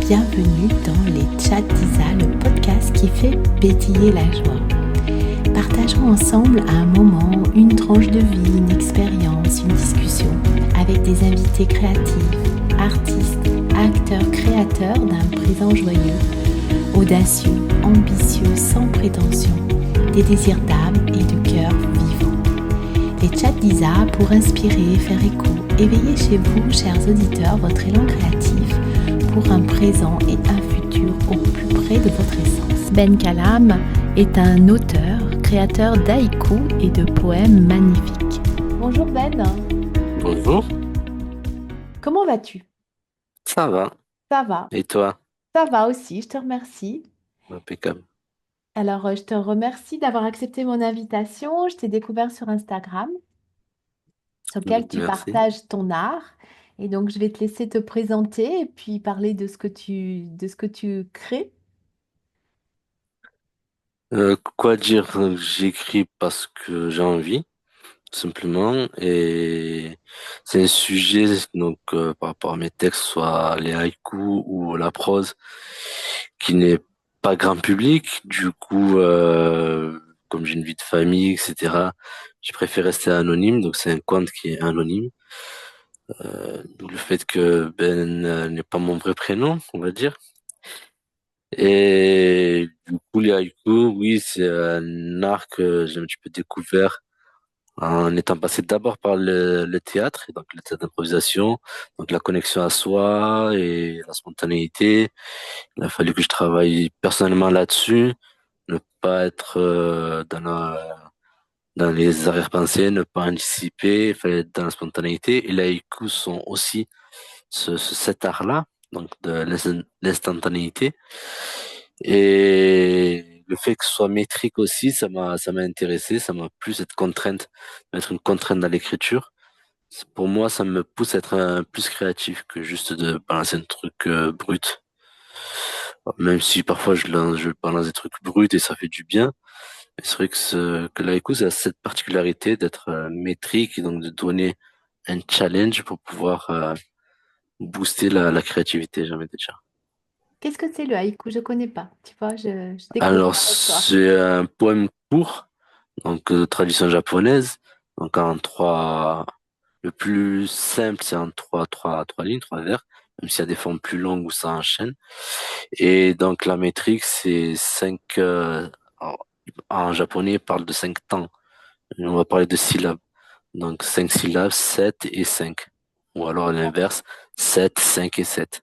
bienvenue dans les Chats d'Isa, le podcast qui fait pétiller la joie. Partageons ensemble à un moment une tranche de vie, une expérience, une discussion avec des invités créatifs, artistes, acteurs, créateurs d'un présent joyeux, audacieux, ambitieux, sans prétention, des désirs d'âme et de cœur vivants. Les Chats d'Isa pour inspirer, faire écho, éveiller chez vous, chers auditeurs, votre élan créatif pour un présent et un futur au plus près de votre essence. Ben Kalam est un auteur, créateur d'haïkus et de poèmes magnifiques. Bonjour Ben. Bonjour, Comment vas-tu? ça va. Ça va. Et toi? Ça va aussi, je te remercie. Impeccable. Alors, je te remercie d'avoir accepté mon invitation. Je t'ai découvert sur Instagram, sur lequel tu Merci. partages ton art. Et donc, je vais te laisser te présenter et puis parler de ce que tu crées. Quoi dire? J'écris parce que j'ai envie, tout simplement. Et c'est un sujet, donc, par rapport à mes textes, soit les haïkus ou la prose, qui n'est pas grand public. Du coup, comme j'ai une vie de famille, etc., je préfère rester anonyme. Donc, c'est un compte qui est anonyme. D'où le fait que Ben n'est pas mon vrai prénom, on va dire. Et du coup, les haïkus, oui, c'est un art que j'ai un petit peu découvert en étant passé d'abord par le théâtre, et donc le théâtre d'improvisation, donc la connexion à soi et la spontanéité. Il a fallu que je travaille personnellement là-dessus, ne pas être dans les arrière-pensées, ne pas anticiper, il fallait être dans la spontanéité. Et les haïkus sont aussi cet art-là, donc de l'instantanéité. Et le fait que ce soit métrique aussi, ça m'a intéressé, ça m'a plu cette contrainte, mettre une contrainte dans l'écriture. Pour moi, ça me pousse à être plus créatif que juste de balancer un truc brut. Même si parfois je balance des trucs bruts et ça fait du bien. Mais c'est vrai que l'haïku, ça a cette particularité d'être métrique et donc de donner un challenge pour pouvoir booster la créativité, j'ai envie de dire. Qu'est-ce que c'est le haïku? Je connais pas. Tu vois, je découvre Alors, avec toi. c'est un poème court, donc de tradition japonaise. Donc en trois, le plus simple, c'est en trois lignes, trois vers, même s'il y a des formes plus longues où ça enchaîne. Et donc la métrique, c'est cinq, en en japonais, il parle de cinq temps. On va parler de syllabes. Donc cinq syllabes, sept et cinq. Ou alors à l'inverse, sept, cinq et sept.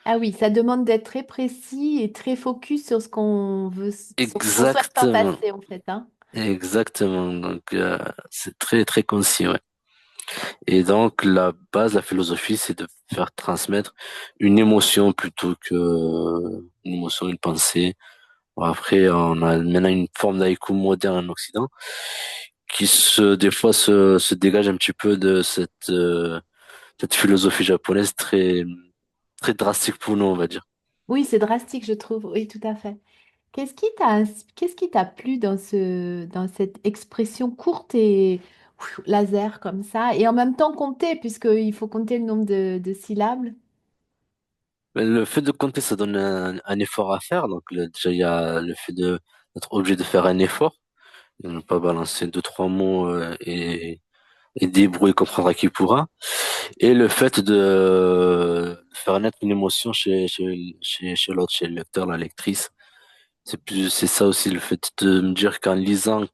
Ah oui, ça demande d'être très précis et très focus sur ce qu'on veut, sur ce qu'on souhaite faire Exactement. passer en fait, hein. Exactement. Donc c'est très très concis, ouais. Et donc, la base, la philosophie, c'est de faire transmettre une émotion plutôt que une émotion, une pensée. Bon, après, on a maintenant une forme d'haïku moderne en Occident qui des fois se dégage un petit peu de cette philosophie japonaise très, très drastique pour nous, on va dire. Oui, c'est drastique, je trouve. Oui, tout à fait. Qu'est-ce qui t'a plu dans dans cette expression courte et laser comme ça, et en même temps compter, puisqu'il faut compter le nombre de syllabes? Mais le fait de compter, ça donne un effort à faire. Donc, déjà, il y a le fait d'être obligé de faire un effort, de ne pas balancer deux, trois mots et débrouiller, comprendra qui pourra. Et le fait de faire naître une émotion chez l'autre, chez le lecteur, la lectrice. C'est ça aussi, le fait de me dire qu'en lisant,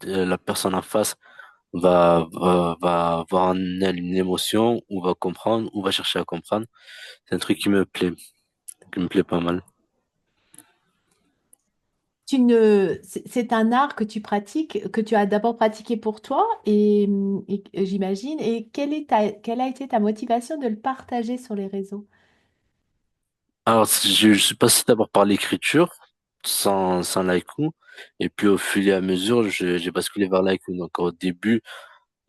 la personne en face va avoir en elle une émotion, ou va comprendre, ou va chercher à comprendre. C'est un truc qui me plaît pas mal. C'est un art que tu pratiques, que tu as d'abord pratiqué pour toi, et j'imagine. Et quelle a été ta motivation de le partager sur les réseaux? Alors, je suis passé d'abord par l'écriture, sans l'haïku, et puis au fil et à mesure, j'ai basculé vers l'haïku. Donc au début,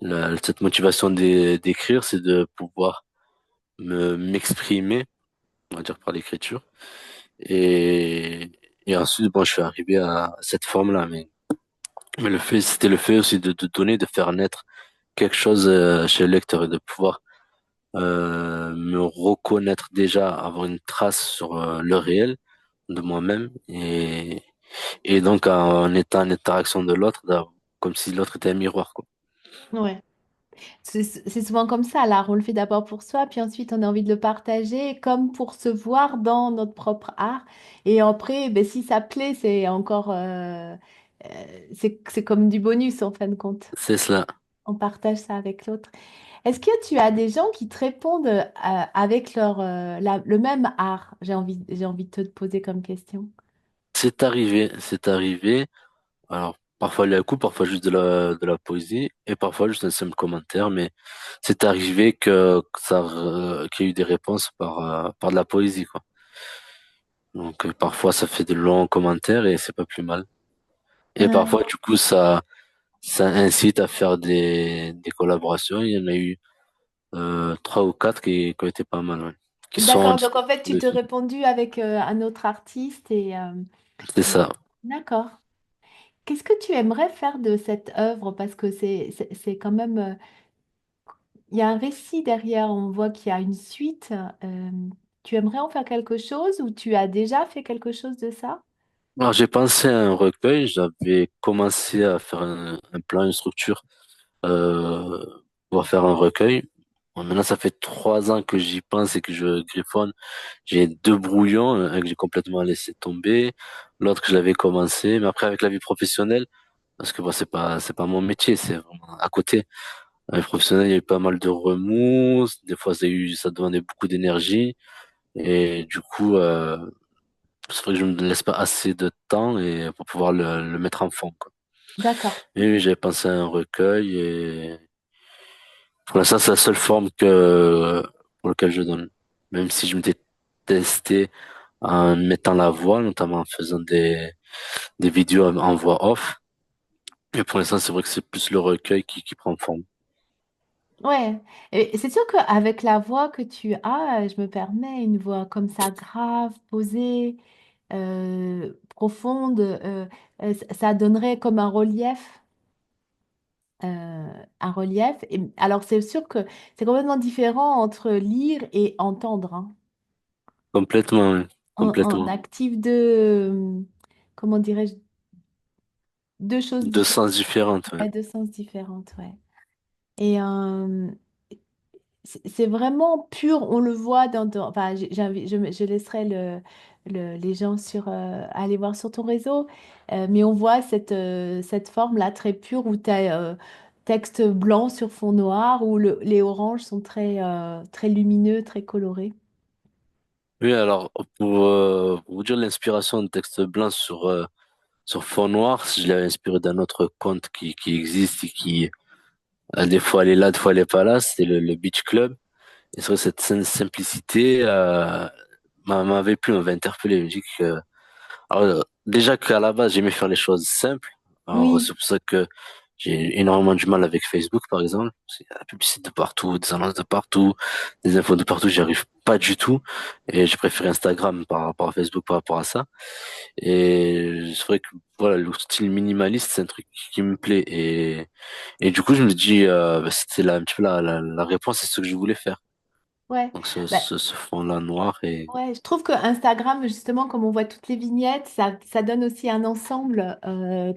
cette motivation d'écrire, c'est de pouvoir m'exprimer, on va dire par l'écriture. Et, et ensuite, bon, je suis arrivé à cette forme-là. Mais c'était le fait aussi de donner, de faire naître quelque chose chez le lecteur et de pouvoir me reconnaître déjà, avoir une trace sur le réel de moi-même et donc en étant en interaction de l'autre, comme si l'autre était un miroir, quoi. Ouais. C'est souvent comme ça, l'art. On le fait d'abord pour soi, puis ensuite on a envie de le partager, comme pour se voir dans notre propre art. Et après, ben, si ça plaît, c'est encore, c'est comme du bonus en fin de compte. C'est cela. On partage ça avec l'autre. Est-ce que tu as des gens qui te répondent avec le même art? J'ai envie de te poser comme question. C'est arrivé. Alors, parfois les coups, parfois juste de la poésie, et parfois juste un simple commentaire, mais c'est arrivé qu'il y ait eu des réponses par de la poésie, quoi. Donc, parfois ça fait de longs commentaires et c'est pas plus mal. Et Ouais. parfois, du coup, ça incite à faire des collaborations. Il y en a eu trois ou quatre qui ont été pas mal, ouais. Qui sont D'accord, donc en fait, tu te dessus. répondu avec un autre artiste C'est et- ça. D'accord. Qu'est-ce que tu aimerais faire de cette œuvre? Parce que c'est quand même, il y a un récit derrière, on voit qu'il y a une suite. Tu aimerais en faire quelque chose ou tu as déjà fait quelque chose de ça? Alors, j'ai pensé à un recueil. J'avais commencé à faire un plan, une structure euh, pour faire un recueil. Bon, maintenant, ça fait 3 ans que j'y pense et que je griffonne. J'ai deux brouillons, un que j'ai complètement laissé tomber, l'autre que je l'avais commencé, mais après avec la vie professionnelle, parce que bon, c'est pas mon métier, c'est vraiment à côté. La vie professionnelle, il y a eu pas mal de remous, des fois ça demandait beaucoup d'énergie, et du coup, c'est vrai que je ne me laisse pas assez de temps et pour pouvoir le mettre en fond, quoi. D'accord. Et oui, j'avais pensé à un recueil et pour l'instant, c'est la seule forme pour laquelle je donne. Même si je m'étais testé en mettant la voix, notamment en faisant des vidéos en voix off. Et pour l'instant, c'est vrai que c'est plus le recueil qui prend forme. Ouais, et c'est sûr qu'avec la voix que tu as, je me permets une voix comme ça grave, posée, profonde, ça donnerait comme un relief. Et, alors c'est sûr que c'est complètement différent entre lire et entendre, hein. Complètement, oui. On Complètement. active comment dirais-je, deux choses Deux différentes, sens différents, ouais. deux sens différentes, ouais. Et c'est vraiment pur, on le voit enfin, je laisserai les gens aller voir sur ton réseau, mais on voit cette forme-là très pure où tu as texte blanc sur fond noir, où les oranges sont très lumineux, très colorés. Oui, alors, pour vous dire l'inspiration de texte blanc sur fond noir, je l'avais inspiré d'un autre conte qui existe et des fois elle est là, des fois elle est pas là, c'était le Beach Club. Et c'est vrai, cette simplicité m'avait plu, m'avait interpellé. Je me dis que, alors, déjà qu'à la base, j'aimais faire les choses simples. Alors, Oui, c'est pour ça que j'ai énormément du mal avec Facebook, par exemple. C'est la publicité de partout, des annonces de partout, des infos de partout, j'y arrive pas du tout. Et j'ai préféré Instagram par rapport à Facebook par rapport à ça. Et c'est vrai que, voilà, le style minimaliste, c'est un truc qui me plaît. Et du coup, je me dis, bah, c'était un petit peu la réponse, c'est ce que je voulais faire. ouais. Donc Bah, ce fond-là noir et ouais, je trouve que Instagram, justement, comme on voit toutes les vignettes, ça donne aussi un ensemble.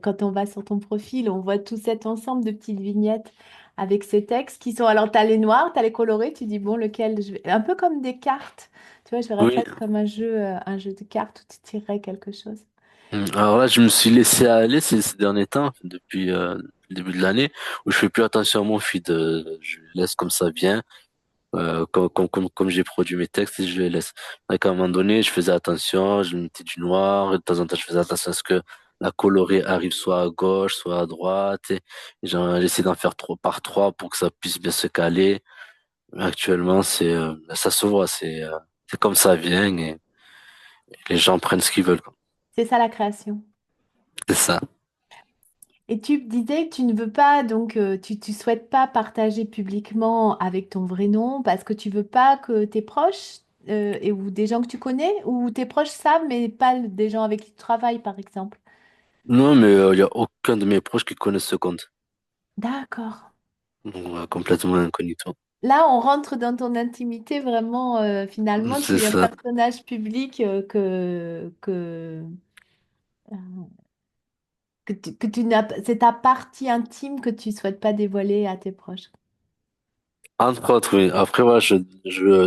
Quand on va sur ton profil, on voit tout cet ensemble de petites vignettes avec ces textes qui sont. Alors, tu as les noirs, tu as les colorés, tu dis, bon, lequel je vais. Un peu comme des cartes. Tu vois, je verrais oui. presque comme un jeu de cartes où tu tirerais quelque chose. Alors là, je me suis laissé aller ces derniers temps, depuis le début de l'année, où je fais plus attention à mon feed. Je le laisse comme ça vient, comme j'ai produit mes textes et je les laisse. Donc à un moment donné, je faisais attention, je mettais du noir, et de temps en temps, je faisais attention à ce que la colorée arrive soit à gauche, soit à droite. Et j'essaie d'en faire trois par trois pour que ça puisse bien se caler. Actuellement, ça se voit, c'est comme ça vient et les gens prennent ce qu'ils veulent, quoi. C'est ça la création. C'est ça. Et tu disais que tu ne veux pas, donc tu souhaites pas partager publiquement avec ton vrai nom parce que tu veux pas que tes proches ou des gens que tu connais ou tes proches savent, mais pas des gens avec qui tu travailles, par exemple. Non, mais il y a aucun de mes proches qui connaissent ce compte. D'accord. Donc, complètement incognito. là, on rentre dans ton intimité vraiment. Finalement, C'est tu es un ça. personnage public que tu n'as, c'est ta partie intime que tu souhaites pas dévoiler à tes proches. Entre autres, oui. Après, voilà, je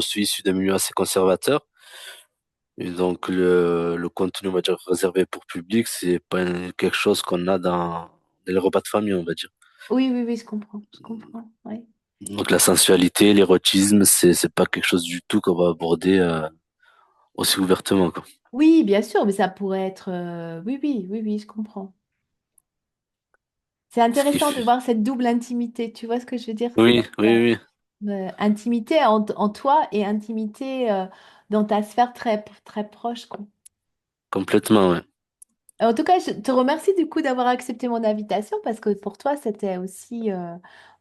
suis issu d'un milieu assez conservateur. Et donc, le contenu, on va dire, réservé pour public, c'est pas quelque chose qu'on a dans les repas de famille, on va dire. Oui, oui, oui, je comprends, oui. Donc, la sensualité, l'érotisme, c'est pas quelque chose du tout qu'on va aborder, aussi ouvertement, quoi. Oui, bien sûr, mais ça pourrait être. Oui, oui, oui, oui, je comprends. C'est Ce qui intéressant de fait. voir cette double intimité. Tu vois ce que je veux dire? C'est Oui, oui, oui, intimité en toi et intimité dans ta sphère très, très proche, quoi. complètement, ouais. En tout cas, je te remercie du coup d'avoir accepté mon invitation parce que pour toi, c'était aussi,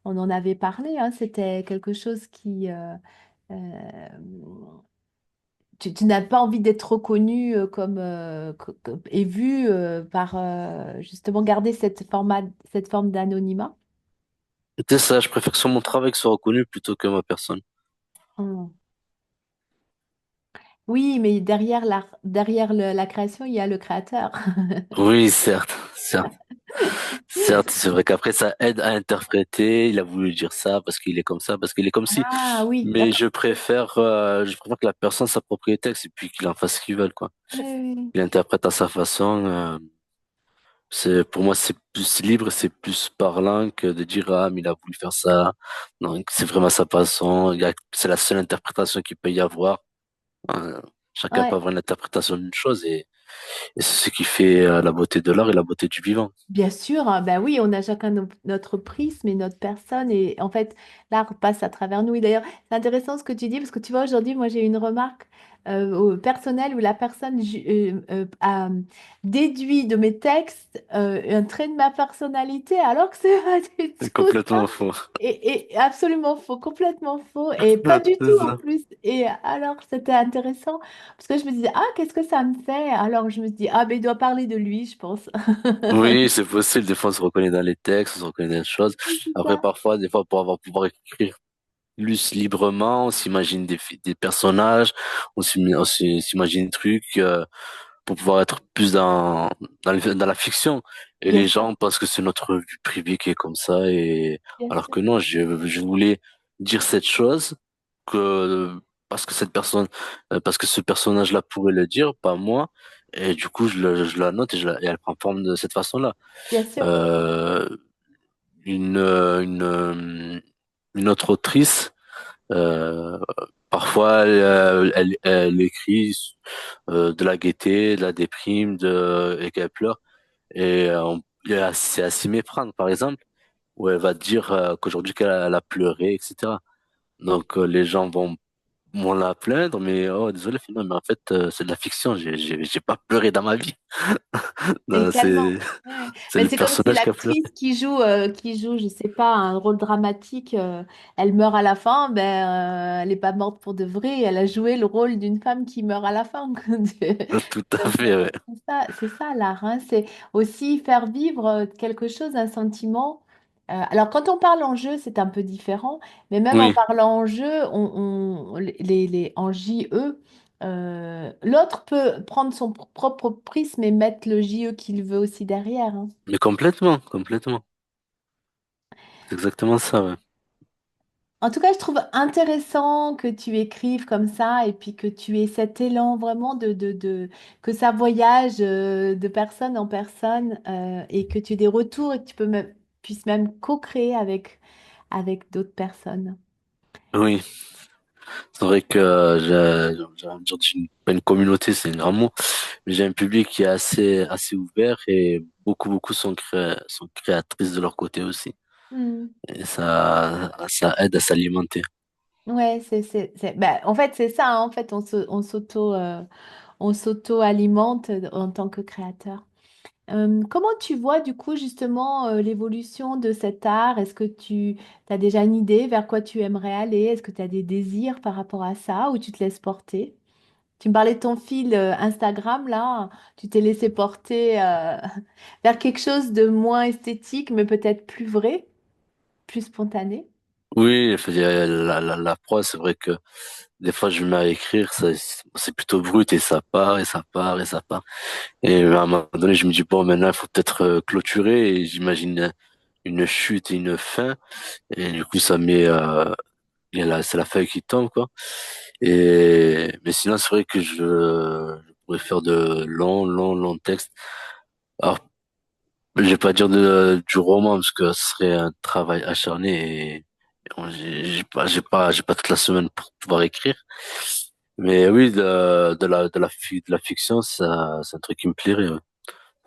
on en avait parlé, hein, c'était quelque chose qui, euh, tu n'as pas envie d'être reconnu comme et vu par justement garder cette forme d'anonymat. C'est ça, je préfère que mon travail soit reconnu plutôt que ma personne. Hmm. Oui, mais derrière la création, il y a le créateur. Oui, certes, certes. Certes, c'est vrai qu'après, ça aide à interpréter. Il a voulu dire ça parce qu'il est comme ça, parce qu'il est comme si. Ah oui, Mais d'accord. je préfère que la personne s'approprie le texte et puis qu'il en fasse ce qu'il veut, quoi. Oui, oui. Il interprète à sa façon. Pour moi, c'est plus libre, c'est plus parlant que de dire, ah, mais il a voulu faire ça. Donc, c'est vraiment sa façon. C'est la seule interprétation qu'il peut y avoir. Euh, Chacun peut Ouais. avoir une interprétation d'une chose et c'est ce qui fait la beauté de l'art et la beauté du vivant. Bien sûr, hein, ben oui, on a chacun notre prisme et notre personne et en fait, l'art passe à travers nous. Et d'ailleurs, c'est intéressant ce que tu dis parce que tu vois, aujourd'hui, moi, j'ai une remarque personnelle où la personne a déduit de mes textes un trait de ma personnalité alors que c'est pas du C'est tout ça. complètement faux. Et absolument faux, complètement faux et pas du C'est tout en ça. plus. Et alors, c'était intéressant parce que je me disais, ah, qu'est-ce que ça me fait? Alors, je me suis dit, ah, ben, il doit parler de lui, je pense. Oui, c'est possible. Des fois, on se reconnaît dans les textes, on se reconnaît dans les choses. Oui, c'est Après, ça. parfois, des fois, pour pouvoir écrire plus librement, on s'imagine des personnages, on s'imagine des trucs, pour pouvoir être plus dans la fiction. Et Bien les sûr, gens pensent que c'est notre vie privée qui est comme ça. Et bien alors sûr, que non, je voulais dire cette chose que parce que parce que ce personnage-là pourrait le dire, pas moi. Et du coup, je la note et elle prend forme de cette façon-là. bien sûr. Euh, une autre autrice, euh, parfois, elle écrit de la gaieté, de la déprime, et qu'elle pleure. C'est à s'y méprendre, par exemple, où elle va dire qu'aujourd'hui elle a pleuré, etc. Donc les gens vont la plaindre, mais oh désolé, non, mais en fait c'est de la fiction. J'ai pas pleuré dans ma vie. Et Non, tellement. Ouais. c'est Mais le c'est comme si personnage qui a pleuré. l'actrice qui joue, je sais pas, un rôle dramatique, elle meurt à la fin, ben, elle n'est pas morte pour de vrai, elle a joué le rôle d'une femme qui meurt à la fin. Tout à Donc, fait, ouais. c'est ça l'art, hein. C'est aussi faire vivre quelque chose, un sentiment. Alors, quand on parle en jeu, c'est un peu différent, mais même en Oui, parlant en jeu, en JE, l'autre peut prendre son propre prisme et mettre le JE qu'il veut aussi derrière, hein. mais complètement, complètement. C'est exactement ça, ouais. En tout cas, je trouve intéressant que tu écrives comme ça et puis que tu aies cet élan vraiment que ça voyage de personne en personne et que tu aies des retours et que tu puisses même co-créer avec d'autres personnes. Oui, c'est vrai que j'ai envie de dire pas une communauté, c'est un grand mot, mais j'ai un public qui est assez ouvert et beaucoup sont créatrices de leur côté aussi. Hmm. Et ça aide à s'alimenter. Ouais, ben, en fait, c'est ça, hein. En fait, on s'auto-alimente en tant que créateur. Comment tu vois du coup justement l'évolution de cet art? Est-ce que tu as déjà une idée vers quoi tu aimerais aller? Est-ce que tu as des désirs par rapport à ça ou tu te laisses porter? Tu me parlais de ton fil Instagram là, tu t'es laissé porter vers quelque chose de moins esthétique mais peut-être plus vrai, plus spontané. Oui, enfin, la prose, c'est vrai que des fois je me mets à écrire, c'est plutôt brut et ça part et ça part et ça part. Et à un moment donné, je me dis bon, maintenant il faut peut-être clôturer et j'imagine une chute et une fin et du coup ça met c'est la feuille qui tombe quoi. Et mais sinon c'est vrai que je pourrais faire de longs textes. Alors je vais pas dire du roman parce que ce serait un travail acharné et bon, j'ai pas toute la semaine pour pouvoir écrire. Mais oui, de la fiction, ça, c'est un truc qui me plairait, ouais.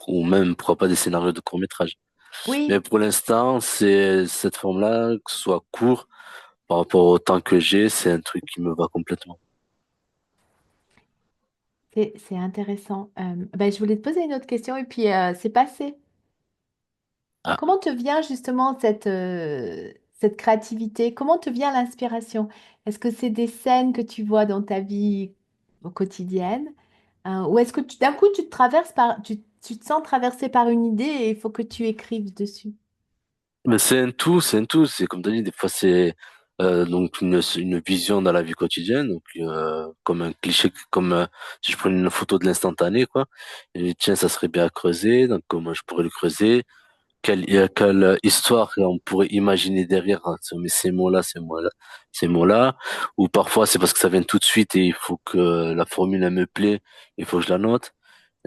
Ou même, pourquoi pas des scénarios de court-métrage. Mais Oui, pour l'instant, c'est cette forme-là, que ce soit court, par rapport au temps que j'ai, c'est un truc qui me va complètement. c'est intéressant. Ben, je voulais te poser une autre question et puis c'est passé. Ah, Comment te vient justement cette créativité? Comment te vient l'inspiration? Est-ce que c'est des scènes que tu vois dans ta vie quotidienne? Ou est-ce que d'un coup tu te sens traversé par une idée et il faut que tu écrives dessus? mais c'est un tout. C'est comme tu as dit, des fois c'est donc une vision dans la vie quotidienne, donc comme un cliché, comme si je prenais une photo de l'instantané, quoi. Et tiens, ça serait bien à creuser, donc comment je pourrais le creuser? Quelle histoire on pourrait imaginer derrière hein, ces mots-là, ces mots-là, ou parfois c'est parce que ça vient tout de suite et il faut que la formule elle me plaît, il faut que je la note.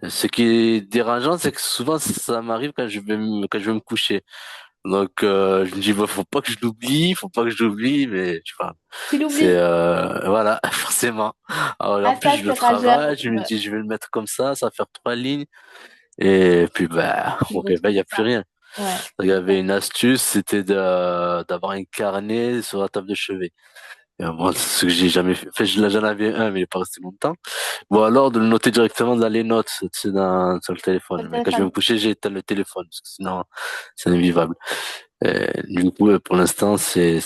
Ce qui est dérangeant, c'est que souvent ça m'arrive quand je vais me coucher. Donc je me dis bah, faut pas que je l'oublie, faut pas que je l'oublie, mais tu vois, Tu c'est l'oublies. voilà forcément. Alors, en Ah, plus ça, je le c'est rageur. travaille, je me dis je vais le mettre comme ça va faire 3 lignes et puis bah Tu au réveil il retrouves y a plus ça. rien. Ouais. Il y avait une astuce, c'était d'avoir un carnet sur la table de chevet. Et moi, c'est ce que j'ai jamais fait. Enfin, j'en avais un, mais il est pas resté longtemps. Ou alors de le noter directement dans les notes, tu sais, sur le Sur téléphone. le Mais quand je vais me téléphone. coucher, j'ai éteint le téléphone, parce que sinon, c'est invivable. Du coup, pour l'instant, c'est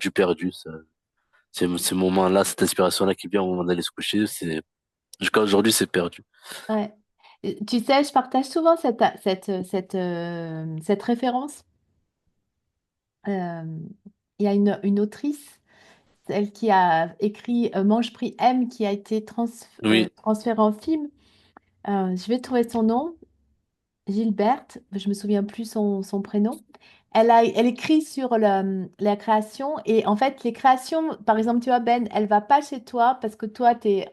du perdu. Ces moments-là, cette inspiration-là qui vient au moment d'aller se coucher, jusqu'à aujourd'hui, c'est perdu. Ouais. Tu sais, je partage souvent cette référence. Euh, Il y a une autrice, celle qui a écrit Mange, prie, aime, qui a été Oui, transférée en film. Je vais trouver son nom. Gilberte, je me souviens plus son prénom. Elle écrit sur la création et en fait, les créations, par exemple, tu vois, Ben, elle va pas chez toi parce que toi, tu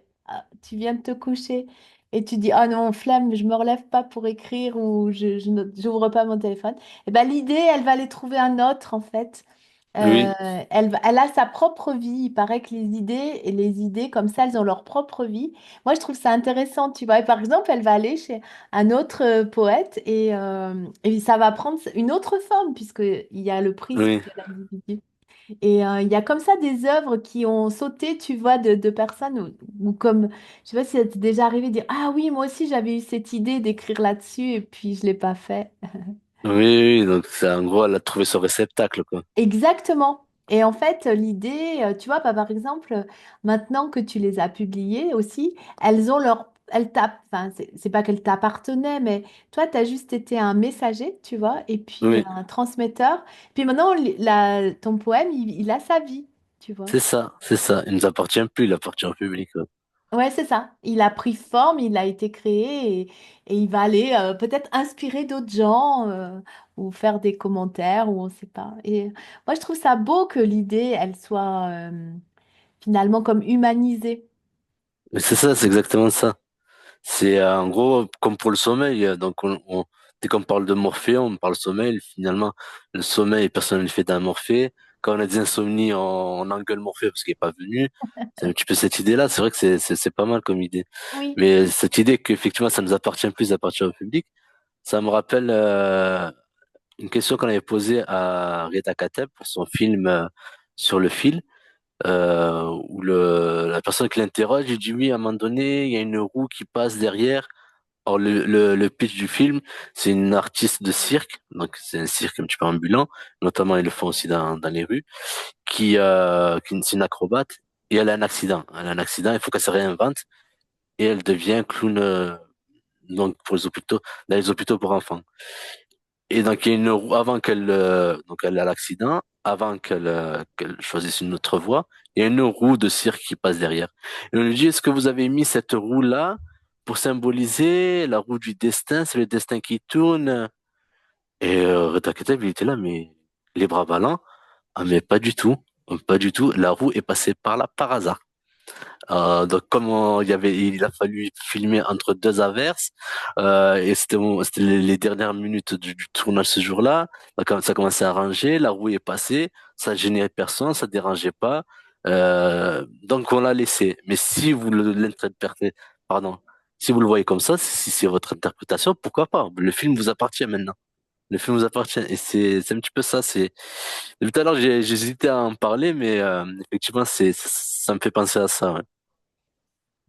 viens de te coucher et tu dis, oh non, flemme, je me relève pas pour écrire ou j'ouvre pas mon téléphone. Et ben, l'idée, elle va aller trouver un autre, en fait. oui, Elle a sa propre vie. Il paraît que les idées comme ça, elles ont leur propre vie. Moi, je trouve ça intéressant, tu vois. Et par exemple, elle va aller chez un autre poète et ça va prendre une autre forme puisqu'il y a le prisme oui. de l'individu. Et il y a comme ça des œuvres qui ont sauté, tu vois, de personnes ou comme, je sais pas si ça t'est déjà arrivé de dire, ah oui, moi aussi j'avais eu cette idée d'écrire là-dessus et puis je l'ai pas fait. Oui, oui, donc c'est en gros, elle a trouvé son réceptacle, quoi. Exactement. Et en fait, l'idée, tu vois, bah, par exemple, maintenant que tu les as publiées aussi, enfin, c'est pas qu'elles t'appartenaient, mais toi, tu as juste été un messager, tu vois, et puis Oui, un transmetteur. Puis maintenant, ton poème, il a sa vie, tu vois. c'est ça, c'est ça. Il nous appartient plus, il appartient au public, quoi. Ouais, c'est ça. Il a pris forme, il a été créé et il va aller peut-être inspirer d'autres gens ou faire des commentaires ou on sait pas. Et moi, je trouve ça beau que l'idée, elle soit finalement comme humanisée. Mais c'est ça, c'est exactement ça. C'est en gros comme pour le sommeil. Donc, dès qu'on parle de Morphée, on parle sommeil. Finalement, le sommeil, personne ne le fait d'un Morphée. Quand on a des insomnies, on engueule Morphée parce qu'il n'est pas venu. C'est un petit peu cette idée-là. C'est vrai que c'est pas mal comme idée. Oui. Mais cette idée qu'effectivement, ça nous appartient plus, ça appartient au public, ça me rappelle une question qu'on avait posée à Rita Kateb pour son film sur le fil. Où la personne qui l'interroge, il dit oui, à un moment donné, il y a une roue qui passe derrière. Or, le pitch du film, c'est une artiste de cirque, donc c'est un cirque un petit peu ambulant, notamment ils le font aussi dans les rues, c'est une acrobate, et elle a un accident. Elle a un accident, il faut qu'elle se réinvente, et elle devient clown, donc pour les hôpitaux, dans les hôpitaux pour enfants. Et donc il y a une roue, avant qu'elle, donc elle a l'accident, avant qu'elle choisisse une autre voie, il y a une roue de cirque qui passe derrière. Et on lui dit, est-ce que vous avez mis cette roue-là pour symboliser la roue du destin, c'est le destin qui tourne? Et Reda Kateb, il était là, mais les bras ballants, ah mais pas du tout, pas du tout. La roue est passée par là par hasard. Donc comme il a fallu filmer entre deux averses et c'était les dernières minutes du tournage ce jour-là. Donc, quand ça commençait à ranger, la roue est passée, ça gênait personne, ça dérangeait pas. Donc on l'a laissé. Mais si vous l'interprétez, pardon, si vous le voyez comme ça, si c'est votre interprétation, pourquoi pas? Le film vous appartient maintenant. Le film vous appartient et c'est un petit peu ça. C'est Depuis tout à l'heure j'ai hésité à en parler, mais effectivement ça me fait penser à ça. Ouais.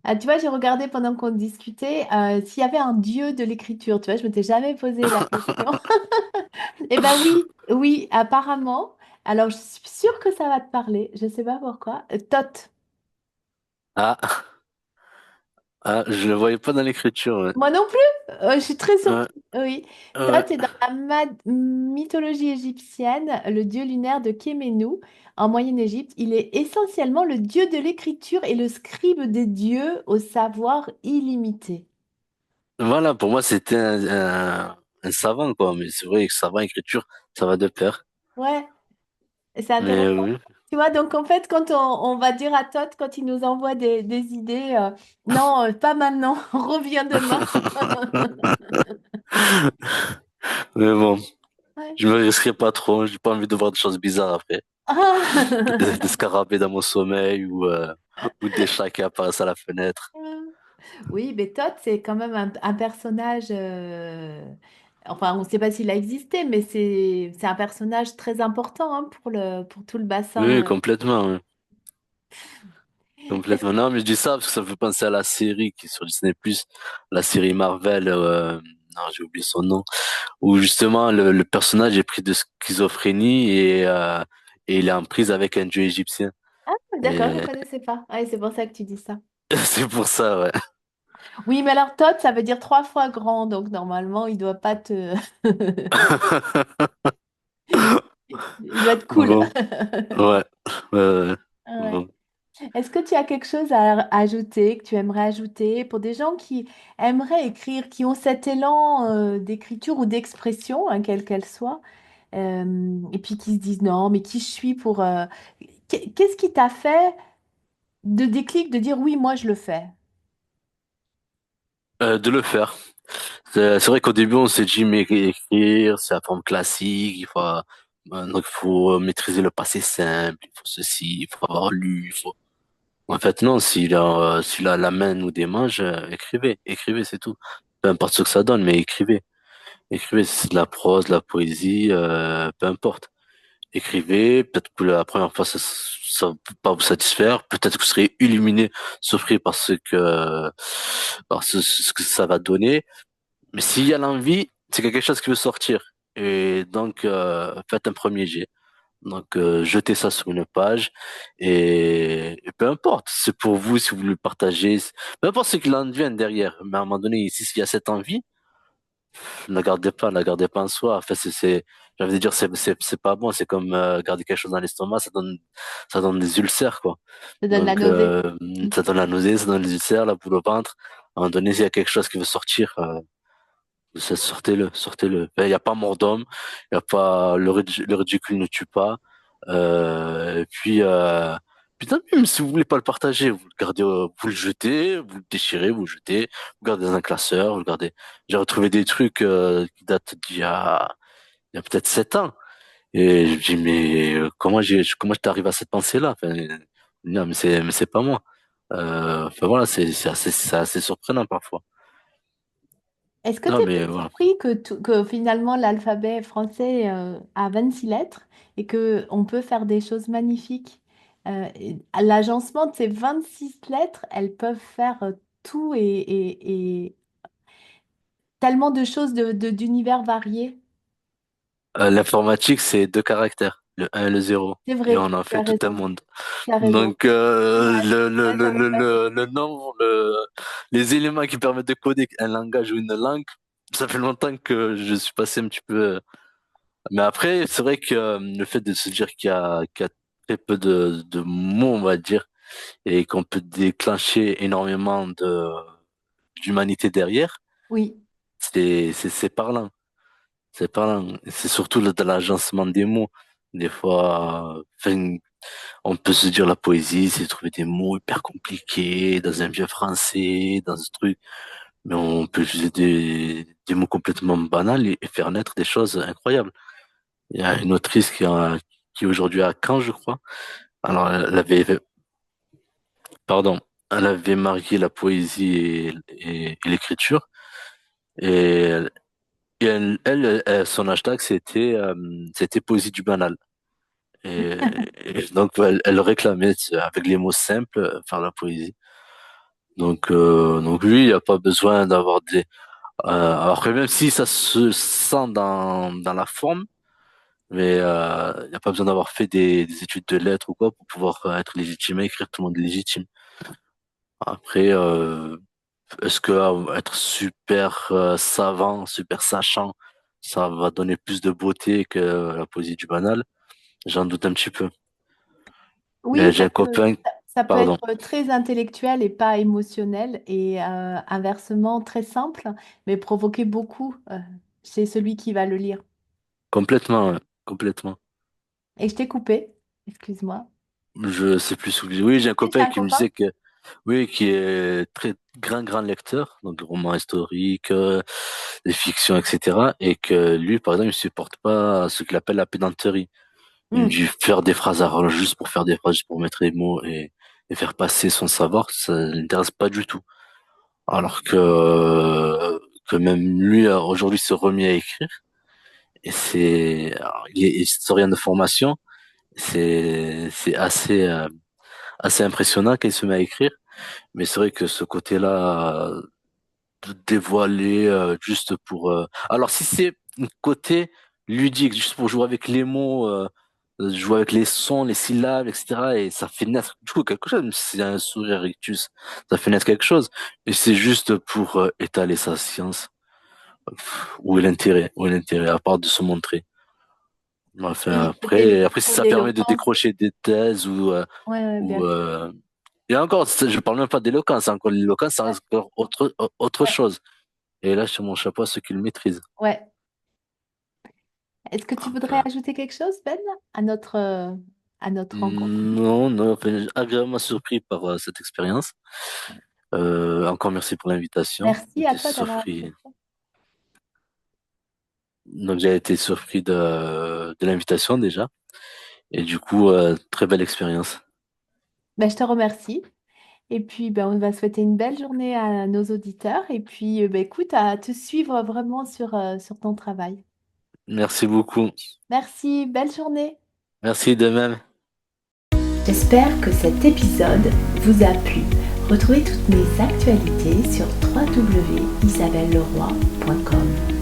Ah, tu vois, j'ai regardé pendant qu'on discutait s'il y avait un dieu de l'écriture. Tu vois, je m'étais jamais posé la question. Eh ben oui, oui, apparemment. Alors, je suis sûre que ça va te parler. Je sais pas pourquoi. Thoth. Ah. Ah, je le voyais pas dans l'écriture. Ouais. Moi non plus. Je suis très Ouais, surprise. Oui. ouais. Thoth est dans la mythologie égyptienne, le dieu lunaire de Khéménou, en Moyenne-Égypte. Il est essentiellement le dieu de l'écriture et le scribe des dieux au savoir illimité. Voilà, pour moi, c'était un savant, quoi. Mais c'est vrai que savant, écriture, ça va de pair. Ouais, c'est Mais intéressant. oui. Tu vois, donc en fait, quand on va dire à Todd, quand il nous envoie des idées, non, pas maintenant, reviens demain. Mais bon, Ouais. je me risquerai pas trop. J'ai pas envie de voir des choses bizarres après. Des Ah. scarabées dans mon sommeil ou des chats qui apparaissent à la fenêtre. Oui, mais Todd, c'est quand même un personnage, enfin, on ne sait pas s'il a existé, mais c'est un personnage très important hein, pour tout le Oui, bassin. complètement. Oui. Est-ce Complètement. Non, mais je dis ça parce que ça me fait penser à la série qui est sur Disney+, la série Marvel. Non, j'ai oublié son nom. Où justement le personnage est pris de schizophrénie et il est en prise avec un dieu égyptien. D'accord, je ne Et connaissais pas. Ouais, c'est pour ça que tu dis ça. c'est pour ça, ouais. Oui, mais alors Todd, ça veut dire trois fois grand, donc normalement, il doit pas te... Il doit être cool. Bon, ouais, ouais. Ouais. Bon. Est-ce que tu as quelque chose à ajouter, que tu aimerais ajouter pour des gens qui aimeraient écrire, qui ont cet élan d'écriture ou d'expression, hein, quelle qu'elle soit, et puis qui se disent non, mais qui je suis pour... Qu'est-ce qui t'a fait de déclic de dire oui, moi je le fais? De le faire. C'est vrai qu'au début, on s'est dit, mais écrire, c'est la forme classique, donc il faut maîtriser le passé simple, il faut ceci, il faut avoir lu, il faut... En fait, non, s'il a la main ou des manches, écrivez, c'est tout. Peu importe ce que ça donne, mais écrivez. Écrivez, si c'est de la prose, de la poésie, peu importe. Écrivez, peut-être que la première fois, ça va pas vous satisfaire, peut-être que vous serez illuminé, surpris par ce que ça va donner. Mais s'il y a l'envie, c'est quelque chose qui veut sortir. Et donc, faites un premier jet. Donc, jetez ça sur une page et peu importe, c'est pour vous si vous voulez le partager, peu importe ce qu'il en vient derrière. Mais à un moment donné, ici, s'il y a cette envie, ne la gardez pas en soi. En fait, j'ai envie de dire, c'est pas bon. C'est comme garder quelque chose dans l'estomac, ça donne des ulcères, quoi. Ça donne la Donc, nausée. ça donne la nausée, ça donne les ulcères, la boule au ventre. À un moment donné, s'il y a quelque chose qui veut sortir, sortez-le, sortez-le. Il n'y a pas mort d'homme, il y a pas le ridicule ne tue pas. Et puis, putain, même si vous voulez pas le partager, vous le gardez, vous le jetez, vous le déchirez, vous le jetez, vous le gardez dans un classeur, vous le gardez. J'ai retrouvé des trucs qui datent il y a peut-être 7 ans. Et je me dis, mais comment t'arrives à cette pensée-là? Enfin, non, mais c'est pas moi. Enfin voilà, c'est assez surprenant parfois. Est-ce que tu Non, es mais pas voilà. surpris que finalement l'alphabet français a 26 lettres et que on peut faire des choses magnifiques? L'agencement de ces 26 lettres, elles peuvent faire tout et tellement de choses d'univers variés. L'informatique, c'est deux caractères, le un et le 0. C'est Et vrai, on en tu as fait tout un raison, monde. tu as raison. Donc, Ouais, ouais, j'avais pas fait. le nombre, les éléments qui permettent de coder un langage ou une langue, ça fait longtemps que je suis passé un petit peu. Mais après, c'est vrai que le fait de se dire qu'il y a très peu de mots, on va dire, et qu'on peut déclencher énormément d'humanité derrière, Oui, c'est parlant. C'est parlant. C'est surtout dans l'agencement des mots. Des fois, enfin, on peut se dire la poésie, c'est trouver des mots hyper compliqués dans un vieux français, dans ce truc. Mais on peut utiliser des mots complètement banals et faire naître des choses incroyables. Il y a une autrice qui est aujourd'hui à Caen, je crois. Alors, pardon, elle avait marié la poésie et l'écriture. Et, son hashtag, c'était poésie du banal. Et, et donc, elle réclamait, avec les mots simples, faire la poésie. Donc lui, il n'y a pas besoin d'avoir des... alors que même si ça se sent dans la forme, mais il n'y a pas besoin d'avoir fait des études de lettres ou quoi pour pouvoir être légitime à écrire. Tout le monde est légitime. Après, est-ce que être super savant, super sachant, ça va donner plus de beauté que la poésie du banal? J'en doute un petit peu. oui, Mais j'ai un copain, ça peut pardon, être très intellectuel et pas émotionnel, et inversement très simple, mais provoquer beaucoup chez celui qui va le lire. complètement, ouais, complètement. Et je t'ai coupé, excuse-moi. Je sais plus où. Oui, j'ai un Oui, j'ai copain un qui me copain. disait que, oui, qui est très grand lecteur, donc de romans historiques, des fictions, etc. Et que lui, par exemple, il supporte pas ce qu'il appelle la pédanterie. Il me Hmm. dit faire des phrases à rallonge juste pour faire des phrases, juste pour mettre les mots et faire passer son savoir, ça l'intéresse pas du tout. Alors que même lui, aujourd'hui, s'est remis à écrire. Et alors, il est historien de formation. C'est assez impressionnant qu'il se met à écrire. Mais c'est vrai que ce côté-là, de dévoiler juste pour... Alors si c'est un côté ludique, juste pour jouer avec les mots, jouer avec les sons, les syllabes, etc. Et ça fait naître du coup quelque chose, même si c'est un sourire rictus, ça fait naître quelque chose. Et c'est juste pour étaler sa science. Où est l'intérêt? Où est l'intérêt, à part de se montrer? Enfin, Oui, il faut de après, si faut de ça permet de l'éloquence. décrocher des thèses Ouais, ouais, ou bien sûr. et encore, je parle même pas d'éloquence, encore l'éloquence, ça Ouais, reste encore autre ouais, chose. Et là, sur mon chapeau à ceux qui le maîtrisent. ouais. Est-ce que tu Donc, voudrais ajouter quelque chose, Ben, à notre rencontre? non, non, enfin, agréablement surpris par cette expérience. Encore merci pour l'invitation. Merci à J'étais toi d'avoir surpris. accepté. Donc, j'ai été surpris de l'invitation déjà. Et du coup, très belle expérience. Ben, je te remercie. Et puis, ben, on va souhaiter une belle journée à nos auditeurs. Et puis, ben, écoute, à te suivre vraiment sur ton travail. Merci beaucoup. Merci, belle journée. Merci de même. J'espère que cet épisode vous a plu. Retrouvez toutes mes actualités sur www.isabelleleroy.com.